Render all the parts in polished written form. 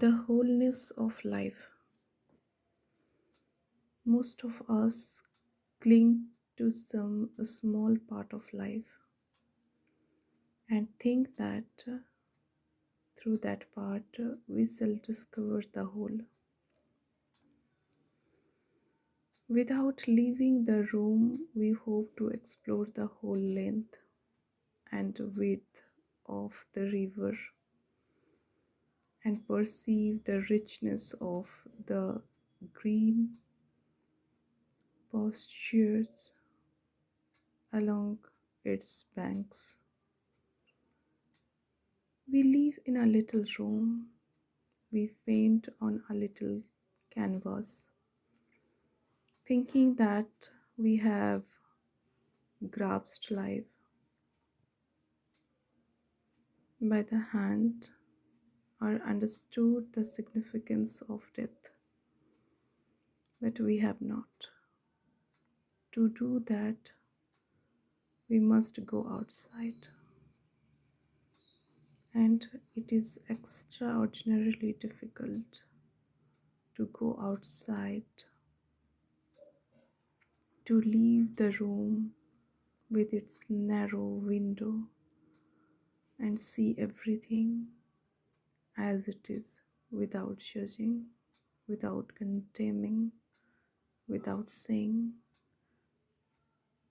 The wholeness of life. Most of us cling to some a small part of life and think that through that part we shall discover the whole. Without leaving the room, we hope to explore the whole length and width of the river and perceive the richness of the green pastures along its banks. We live in a little room, we paint on a little canvas, thinking that we have grasped life by the hand or understood the significance of death, but we have not. To do that, we must go outside, and it is extraordinarily difficult to go outside, to leave the room with its narrow window and see everything as it is without judging, without condemning, without saying,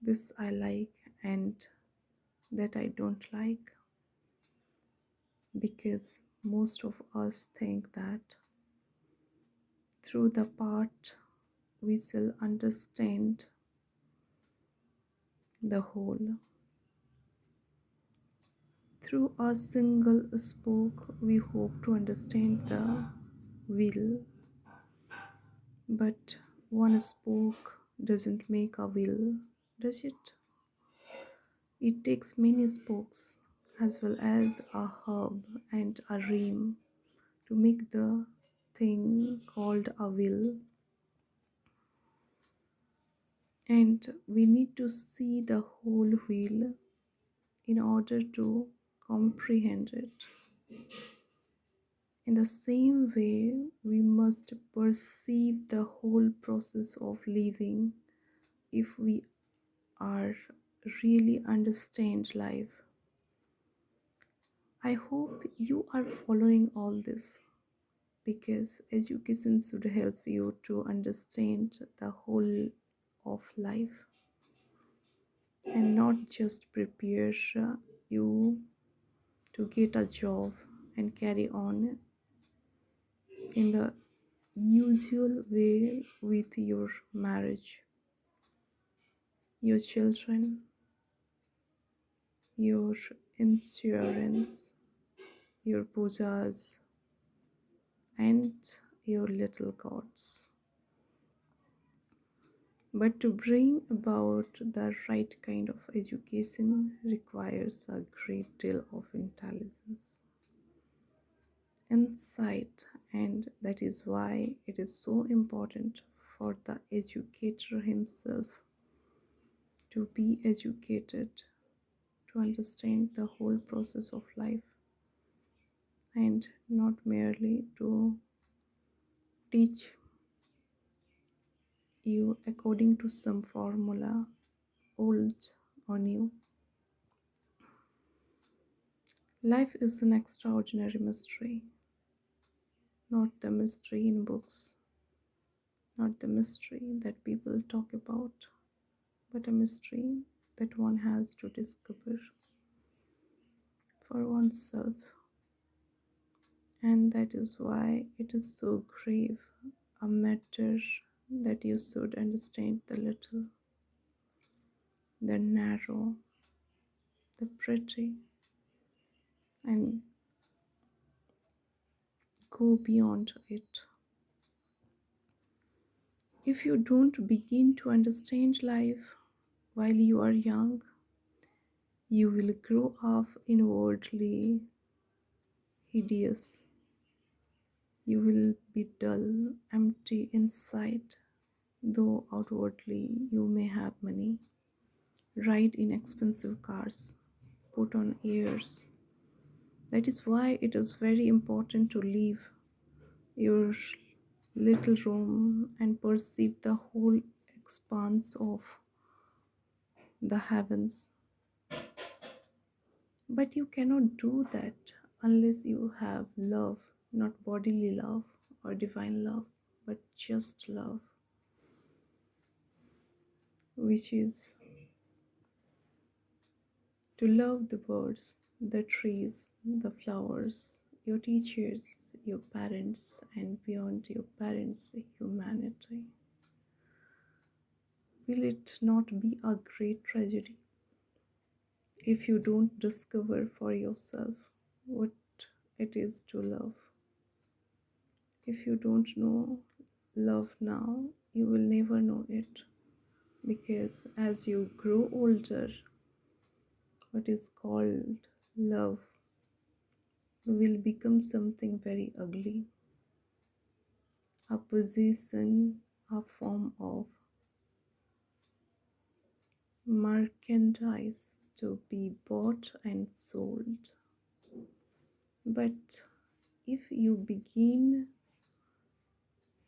this I like and that I don't like, because most of us think that through the part we shall understand the whole. Through a single spoke, we hope to understand the will, but one spoke doesn't make a will, does it? It takes many spokes as well as a hub and a rim to make the thing called a will. And we need to see the whole wheel in order to comprehend it. In the same way, we must perceive the whole process of living if we are really understand life. I hope you are following all this, because education should help you to understand the whole of life and not just prepare you to get a job and carry on in the usual way with your marriage, your children, your insurance, your pujas, and your little gods. But to bring about the right kind of education requires a great deal of intelligence, insight, and that is why it is so important for the educator himself to be educated, to understand the whole process of life, and not merely to teach you according to some formula, old or new. Life is an extraordinary mystery, not the mystery in books, not the mystery that people talk about, but a mystery that one has to discover for oneself. And that is why it is so grave a matter that you should understand the little, the narrow, the pretty, and go beyond it. If you don't begin to understand life while you are young, you will grow up inwardly hideous. You will be dull, empty inside, though outwardly you may have money, ride in expensive cars, put on airs. That is why it is very important to live your little room and perceive the whole expanse of the heavens. But you cannot do that unless you have love, not bodily love or divine love, but just love, which is to love the birds, the trees, the flowers, your teachers, your parents, and beyond your parents, humanity. Will it not be a great tragedy if you don't discover for yourself what it is to love? If you don't know love now, you will never know it, because as you grow older, what is called love will become something very ugly, a possession, a form of merchandise to be bought and sold. But if you begin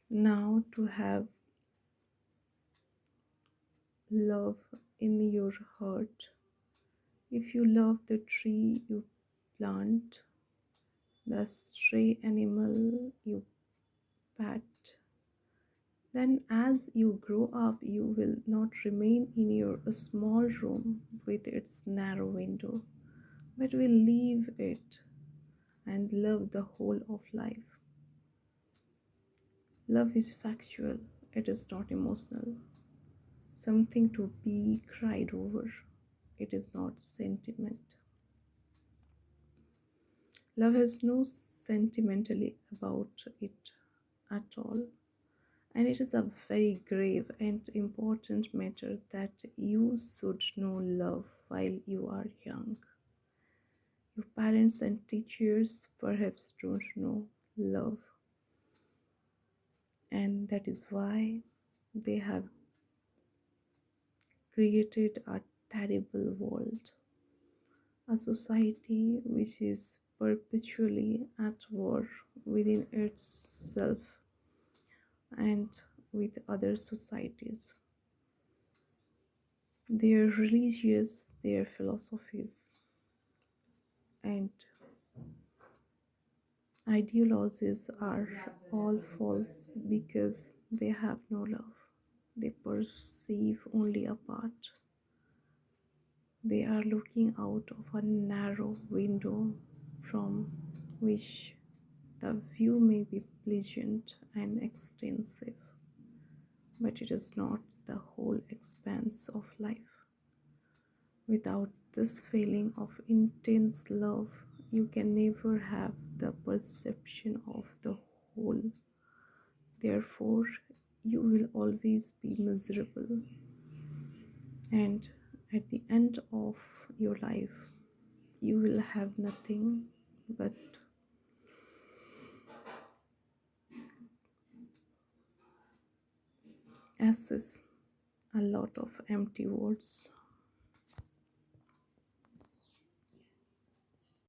now to have love in your heart, if you love the tree you plant, the stray animal you pet, then as you grow up, you will not remain in your small room with its narrow window, but will leave it and love the whole of life. Love is factual, it is not emotional, something to be cried over. It is not sentiment. Love has no sentimentally about it at all. And it is a very grave and important matter that you should know love while you are young. Your parents and teachers perhaps don't know love, and that is why they have created a terrible world, a society which is perpetually at war within itself and with other societies. Their religious, their philosophies, and ideologies are all false because they have no love. They perceive only a part. They are looking out of a narrow window from which the view may be pleasant and extensive, but it is not the whole expanse of life. Without this feeling of intense love, you can never have the perception of the whole. Therefore, you will always be miserable, and at the end of your life, you will have nothing but ashes, a lot of empty words.